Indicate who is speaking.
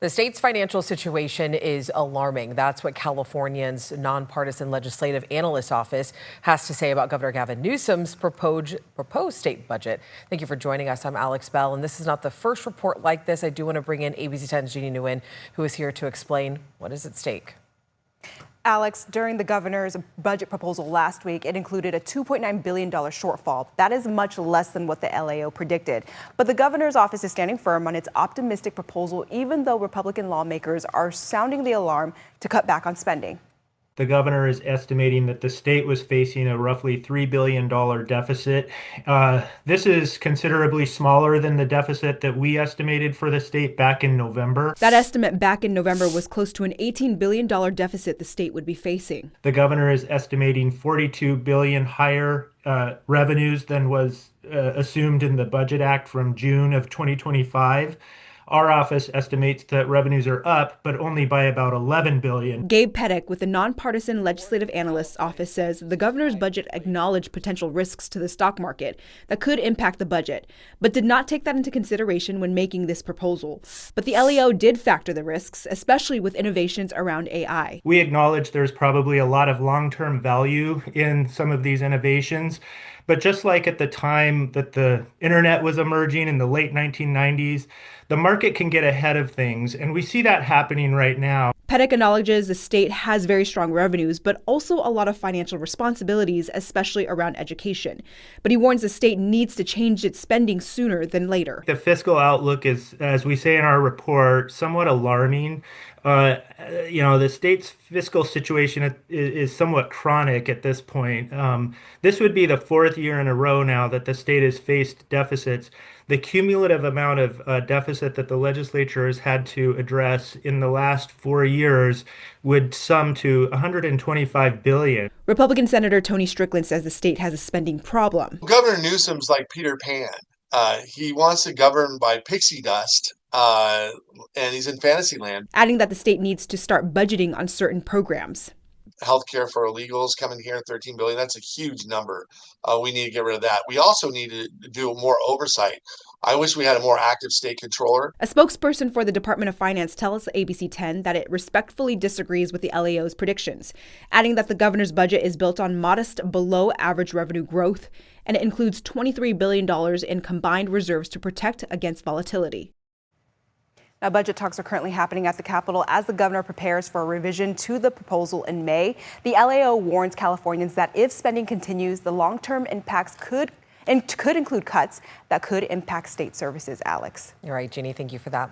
Speaker 1: The state's financial situation is alarming. That's what California's nonpartisan legislative analyst office has to say about Governor Gavin Newsom's proposed state budget. Thank you for joining us. I'm Alex Bell, and this is not the first report like this. I do want to bring in ABC 10's Jeannie Nguyen, who is here to explain what is at stake.
Speaker 2: Alex, during the governor's budget proposal last week, it included a $2.9 billion shortfall. That is much less than what the LAO predicted. But the governor's office is standing firm on its optimistic proposal, even though Republican lawmakers are sounding the alarm to cut back on spending.
Speaker 3: The governor is estimating that the state was facing a roughly $3 billion deficit. This is considerably smaller than the deficit that we estimated for the state back in November.
Speaker 2: That estimate back in November was close to an $18 billion deficit the state would be facing.
Speaker 3: The governor is estimating $42 billion higher revenues than was assumed in the Budget Act from June of 2025. Our office estimates that revenues are up, but only by about $11 billion.
Speaker 2: Gabe Pettick with the nonpartisan legislative analysts office says the governor's budget acknowledged potential risks to the stock market that could impact the budget, but did not take that into consideration when making this proposal. But the LEO did factor the risks, especially with innovations around AI.
Speaker 3: We acknowledge there's probably a lot of long-term value in some of these innovations. But just like at the time that the internet was emerging in the late 1990s, the market can get ahead of things, and we see that happening right now.
Speaker 2: Pettick acknowledges the state has very strong revenues, but also a lot of financial responsibilities, especially around education. But he warns the state needs to change its spending sooner than later.
Speaker 3: The fiscal outlook is, as we say in our report, somewhat alarming. The state's fiscal situation is somewhat chronic at this point. This would be the fourth year in a row now that the state has faced deficits. The cumulative amount of deficit that the legislature has had to address in the last 4 years would sum to $125 billion.
Speaker 2: Republican Senator Tony Strickland says the state has a spending problem.
Speaker 4: Governor Newsom's like Peter Pan. He wants to govern by pixie dust, and he's in fantasy land.
Speaker 2: Adding that the state needs to start budgeting on certain programs.
Speaker 4: Healthcare for illegals coming here, $13 billion. That's a huge number. We need to get rid of that. We also need to do more oversight. I wish we had a more active state controller.
Speaker 2: A spokesperson for the Department of Finance tells ABC 10 that it respectfully disagrees with the LAO's predictions, adding that the governor's budget is built on modest below average revenue growth, and it includes $23 billion in combined reserves to protect against volatility. Now, budget talks are currently happening at the Capitol as the governor prepares for a revision to the proposal in May. The LAO warns Californians that if spending continues, the long-term impacts could include cuts that could impact state services. Alex.
Speaker 1: All right, Jeannie, thank you for that.